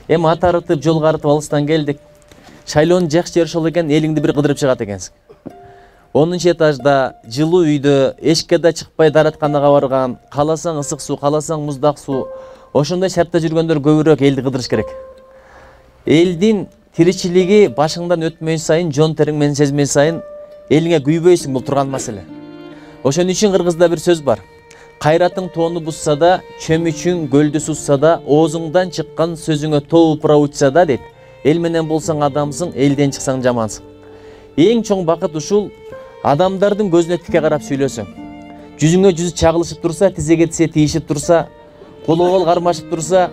Эми ат арытып, жол карытып алыстан келдик. Шайлоонун жакшы жери ошол экен, элиңди бир кыдырып чыгат экенсиң. 10 этажда, жылуу үйдө, эшикке да чыкпай дааратканага барган, кааласаң ысык суу, кааласаң муздак суу. Ошондой шартта жүргөндөр көбүрөөк элди кыдырыш керек. Элдин тиричилиги башыңдан өтмөй сайын, жон териң менен сезмей сайын, элиңе күйбөйсүң, бул турган маселе. Ошон үчүн кыргызда бир сөз бар. Кайратың тоону бузса да, чөмүчүң көлдү сузса да, оозуңдан чыккан сөзүңө тоо упура учса да дейт. Эл менен болсаң адамсың, элден чыксаң жамансың. Эң чоң бакыт ушул адамдардын көзүнө тике карап сүйлөсөң. Жүзүңө жүзү чагылышып турса, тизеге тизе тийишип турса, колго кол кармашып турса,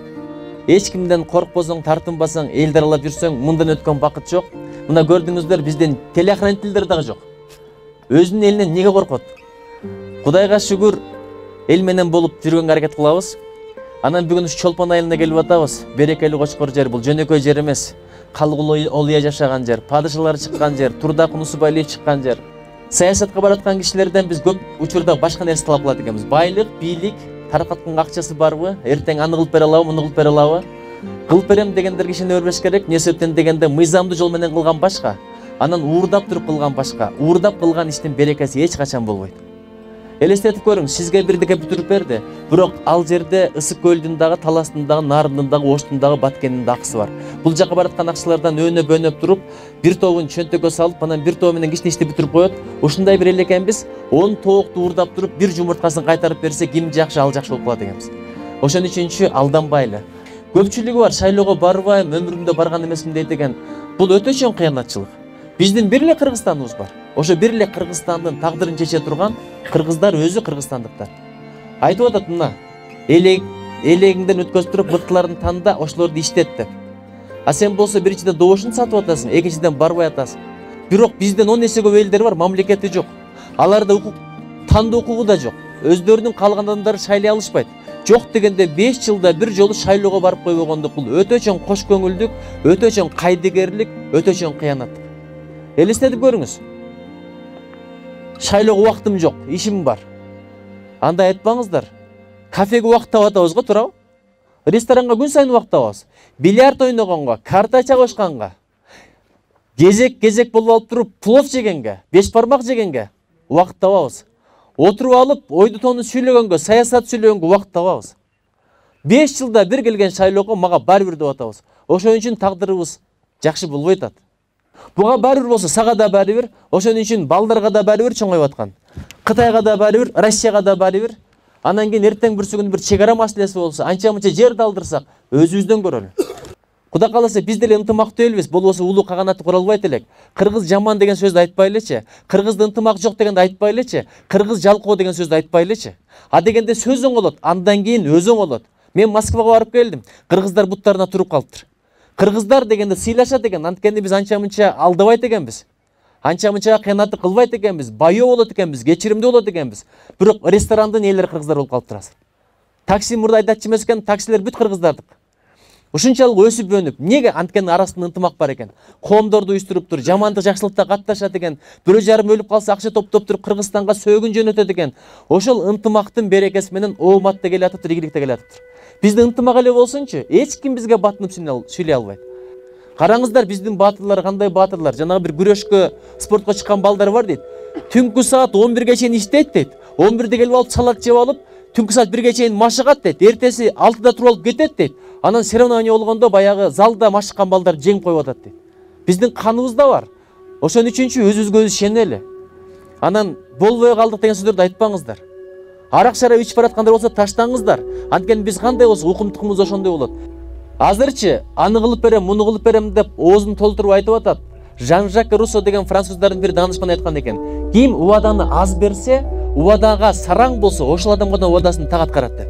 эч кимден коркпосоң, тартынбасаң, элди аралап жүрсөң, мындан өткөн бакыт жок. Мына көрдүңүздөр, бизден телеохранительдер дагы жок. Өзүнүн элинен эмнеге коркот? Кудайга шүгүр, эл менен болуп жүргөнгө аракет кылабыз. Анан бүгүн ушу Чолпон айылына келип атабыз. Берекелүү Кочкор жер, бул жөнөкөй жер эмес. Калгул олуя жашаган жер, падышалар чыккан жер, Турдак Нусубалиев чыккан жер. Саясатка бараткан кишилерден биз көп учурда башка нерсе талап кылат экенбиз. Байлык, бийлик, таркаткан акчасы барбы? Эртең аны кылып бере алабы, муну кылып бере алабы? Кылып берем дегендерге ишене бербеш керек. Эмне себептен дегенде мыйзамдуу жол менен кылган башка, анан уурдап туруп кылган башка. Уурдап кылган иштин берекеси эч качан болбойт. Элестетип көрүңүз, сизге бирдеке бүтүрүп берди. Бирок ал жерде Ысык көлдүн дагы, Таластын дагы, Нарындын дагы, Оштун дагы, Баткендин дагы акысы бар. Бул жака бараткан акчылардан өнөп туруп, бир тобун чөнтөккө салып, анан бир тобу менен кичине ишти бүтүрүп коет. Ушундай бир эл экенбиз. 10 тоокту уурдап туруп, бир жумурткасын кайтарып берсе, ким жакшы, ал жакшы болуп калат экенбиз. Ошон үчүнчү алданбайлы. Көпчүлүгү бар, шайлоого барбайм, өмүрүмдө барган эмесмин дейт экен. Бул өтө чоң кыянатчылык. Биздин бир эле Кыргызстаныбыз бар. Ошо бир эле Кыргызстандын тагдырын чече турган кыргыздар өзү кыргызстандыктар. Айтып атат мына, элегиңден өткөзүп туруп мыктыларын танда, ошолорду иштет деп. А сен болсо биринчиден добушун сатып атасың, экинчиден барбай атасың. Бирок бизден 10 эсе көп элдер бар, мамлекети жок. Аларда укук, тандоо укугу да жок. Өздөрүнүн калган адамдары шайлай алышпайт. Жок дегенде 5 жылда бир жолу шайлоого барып койбогондук бул өтө чоң кош көңүлдүк, өтө чоң кайдыгерлик, өтө чоң кыянаттык. Элестетип көрүңүз. Шайлоого убактым жок, ишим бар. Андай айтпаңыздар. Кафеге убакыт таап атабыз го, туурабы? Ресторанга күн сайын убакыт табабыз. Бильярд ойногонго, карта чабышканга, кезек болуп алып туруп плов жегенге, беш бармак жегенге убакыт табабыз. Отуруп алып, ойду тону сүйлөгөнгө, саясат сүйлөгөнгө убакыт табабыз. 5 жылда бир келген шайлоого мага баары бир деп атабыз. Ошон үчүн тагдырыбыз жакшы болбой атат. Буга баары бир болсо, сага да баары бир. Ошон үчүн балдарга да баары бир чоңоюп аткан. Кытайга да баары бир, Россияга да баары бир. Анан кийин эртең бүрсүгүн бир чек ара маселеси болсо, анча-мынча жерди алдырсак, өзүбүздөн көрөлү. Кудай кааласа биз деле ынтымактуу элбиз, болбосо улуу каганаты куралбайт элек. Кыргыз жаман деген сөздү айтпайлычы, кыргызда ынтымак жок дегенди айтпайлычы, кыргыз жалкоо деген сөздү айтпайлычы. А дегенде сөз оңолот, андан кийин өзү оңолот. Мен Москвага барып келдим, кыргыздар буттарына туруп калыптыр. Кыргыздар дегенде сыйлашат экен, анткени биз анча-мынча алдабайт экенбиз. Анча-мынча кыянаттык кылбайт экенбиз, байоо болот экенбиз, кечиримдүү болот экенбиз. Бирок ресторандын ээлери кыргыздар болуп калыптыр азыр. Такси мурда айдатчы эмес экен, таксилер бүт кыргыздардык. Ушунчалык өсүп өнүп, эмнеге? Анткени арасында ынтымак бар экен. Коомдорду уюштуруптур, жамандык жакшылыкта катташат экен. Бирөө жарым өлүп калса акча топтоп туруп Кыргызстанга сөөгүн жөнөтөт экен. Ошол ынтымактын берекеси менен ооматта келе атыптыр, ийгиликте келе атыптыр. Бизде ынтымак эле болсунчу, эч ким бизге батынып сүйлөй албайт. Караңыздар, биздин баатырлар кандай баатырлар. Жанагы бир күрөшкө, спортко чыккан балдар бар дейт. Түнкү саат 11ге чейин иштейт дейт. 11де келип алып салат жеп алып, түнкү саат 1ге чейин машыгат дейт. Эртеси 6да туруп алып кетет дейт. Анан соревнование болгондо баягы залда машыккан балдар жеңип коюп атат дейт. Биздин каныбызда бар. Ошон үчүнчү өзүбүзгө өзү ишенели. Анан болбой калдык деген сөздөрдү айтпаңыздар. Арак шарап ичип бараткандар болсо таштаңыздар. Анткени биз кандай болсо укумтукумуз ошондой болот. Азырчы аны кылып берем, муну кылып берем деп оозун толтуруп айтып атат. Жан-Жак Руссо деген француздардын бир даанышманы айткан экен. Ким убаданы аз берсе, убадага сараң болсо, ошол адамга да убадасын так аткарат деп.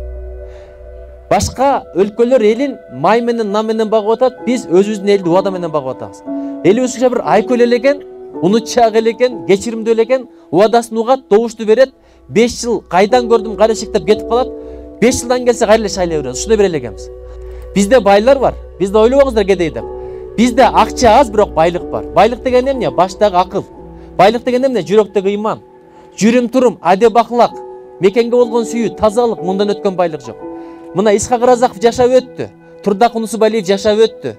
Башка өлкөлөр элин май менен, нам менен багып атат, биз өзүбүздүн элди убада менен багып атабыз. Элибизче бир айкөл эле экен, унутчак эле экен, кечиримдүү эле экен, убадасын угат, добушту берет. 5 жыл кайдан көрдүм, кайра шектеп кетип калат. 5 жылдан келсе кайра эле шайлай беребиз. Ушундай бир эле экенбиз. Bizde baylar var. Bizde ойлобаңыздар кедей деп. Bizde акча аз, бирок байлык бар. Байлык деген эмне? Баштагы акыл. Байлык деген эмне? Жүрөктөгү ыйман. Жүрүм турум, адеп ахлак, мекенге болгон сүйүү, тазалык, мындан өткөн байлык жок. Мына Исхак Разаков жашап өттү. Турдак Унусубалиев жашап өттү.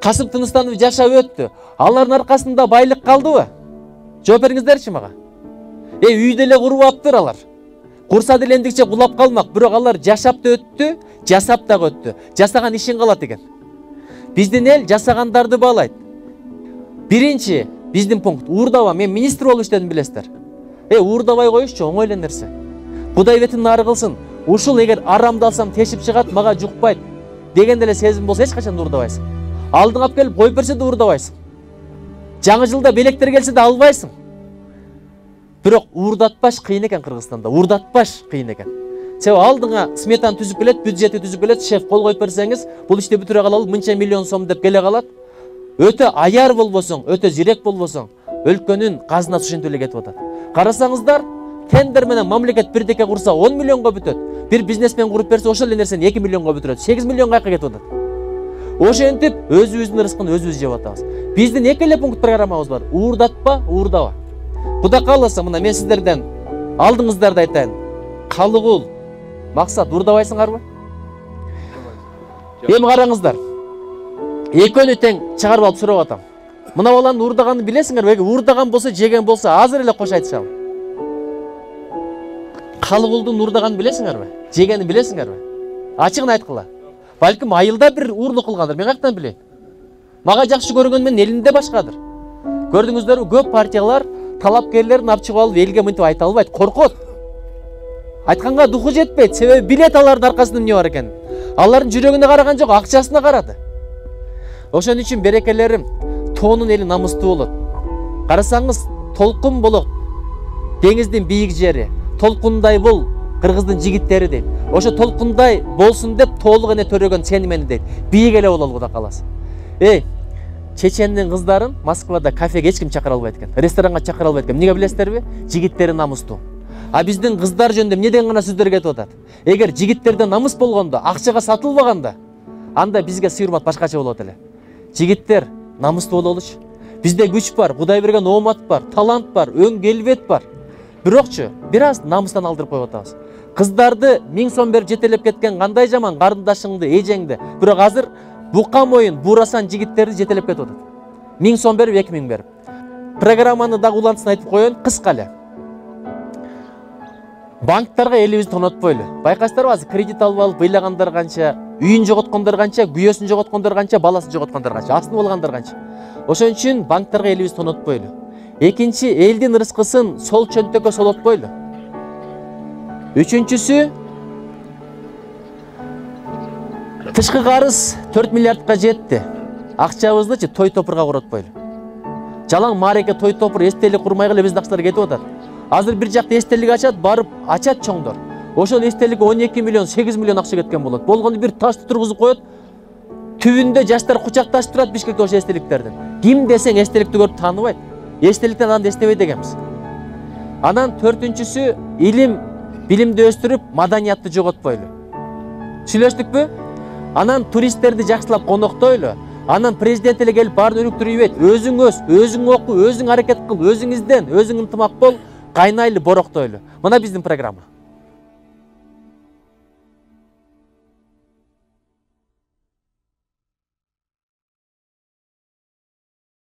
Касым Тыныстанов жашап өттү. Алардын аркасында байлык калдыбы? Жооп бериңиздерчи мага. Үйдө эле куруп аптыр алар. Курса деле эндикче кулап калмак, бирок алар жашап да өттү, жасап да өттү. Жасаган ишин калат экен. Биздин эл жасагандарды баалайт. Биринчи биздин пункт уурдаба. Мен министр болуп иштедим билесиздер. Уурдабай коюшчу оңой эле нерсе. Кудай бетин нары кылсын. Ушул эгер арамдалсам тешип чыгат, мага жукпайт деген эле сезим болсо эч качан уурдабайсың. Алдыңа алып келип коюп берсе да уурдабайсың. Жаңы жылда белектер келсе да албайсың. Бирок уурдатпаш кыйын экен Кыргызстанда. Уурдатпаш кыйын экен. Себеби алдыңа сметаны түзүп келет, бюджети түзүп келет, шеф кол коюп берсеңиз, бул ишти бүтүрө калалы мынча миллион сом деп келе калат. Өтө аяр болбосоң, өтө зирек болбосоң, өлкөнүн казынасы ушинтип эле кетип атат. Карасаңыздар, тендер менен мамлекет бирдеке курса 10 миллионго бүтөт. Бир бизнесмен куруп берсе ошол эле нерсени 2 миллионго бүтүрөт. 8 миллион кайка кетип атат. Ошентип өзүбүздүн рызкын өзүбүз жеп атабыз. Биздин эки эле пункт программабыз бар. Уурдатпа, уурдаба. Кудай кааласа, мына мен сиздерден алдыңыздарда айтайын. Калыгул максат уурдабайсыңарбы? Эми караңыздар. Экөөнү тең чыгарып алып сурап атам. Мына баланын уурдаганын билесиңерби? Эгер уурдаган болсо, жеген болсо, азыр эле кош айтышам. Калыгулдун уурдаганын билесиңерби? Жегенин билесиңерби? Ачыгын айткыла. Балким айылда бир уурлук кылгандыр, мен каяктан билейин? Мага жакшы көргөн менин элинде башкадыр. Көрдүңүздөрбү, көп партиялар талапкерлерин алып чыгып алып элге мынтип айта албайт, коркот. Айтканга духу жетпейт, себеби билет алардын аркасында эмне бар экенин. Алардын жүрөгүнө караган жок, акчасына карады. Ошон үчүн берекелерим, тоонун эли намыстуу болот. Карасаңыз, толкун болот. Деңиздин бийик жери, толкундай бол кыргыздын жигиттери дейт. Ошо толкундай болсун деп толук эне төрөгөн сени мени дейт. Бийик эле бололу Кудай кааласа. Чечендин кыздарын Москвада кафеге эч ким чакыра албайт экен. Ресторанга чакыра албайт экен. Эмнеге билесиздерби? Жигиттери намыстуу. А биздин кыздар жөнүндө эмне деген гана сөздөр кетип атат. Эгер жигиттерде намыс болгондо, акчага сатылбаганда, анда бизге сый-урмат башкача болот эле. Жигиттер намыстуу бололучу. Бизде күч бар, Кудай берген оомат бар, талант бар, өң келбет бар. Бирокчу, бир аз намыстан алдырып коюп атабыз. Кыздарды 1000 сом берип жетелеп кеткен кандай жаман карындашыңды, эжеңди. Бирок азыр бука моюн, бурасан жигиттерди жетелеп кетип атат. 1000 сом берип, 2000 берип. Программаны дагы улантысын айтып коеюн, кыска эле. Банктарга элибизди тонотпойлу. Байкайсыздарбы, азыр кредит алып алып ыйлагандар канча, үйүн жоготкондор канча, күйөөсүн жоготкондор канча, баласын жоготкондор канча, астын болгондор канча. Ошон үчүн банктарга элибизди тонотпойлу. Экинчи, элдин рызкысын сол чөнтөккө солотпойлу. Үчүнчүсү, тышкы карыз 4 миллиардка жетти. Акчабыздычы той топурга куротпойлу. Жалаң маареке той топур эстелик курмай калып биздин акчалар кетип атат. Азыр бир жакта эстелик ачат, барып ачат чоңдор. Ошол эстеликке 12 миллион, 8 миллион акча кеткен болот. Болгону бир ташты тургузуп коет. Түбүндө жаштар кучакташып турат Бишкекте ошо эстеликтердин. Ким десең эстеликти көрүп тааныбайт. Эстеликтен аны эстебейт экенбиз. Анан төртүнчүсү, илим, билимди өстүрүп, маданиятты жоготпойлу. Сүйлөштүкпү? Анан туристтерди жакшылап коноктойлу. Анан президент эле келип баарын өнүктүрүп ийбейт. Өзүң өс, өзүң оку, өзүң аракет кыл, өзүң изден, өзүң ынтымак бол, кайнайлы борокtoйлу. Мына биздин программа.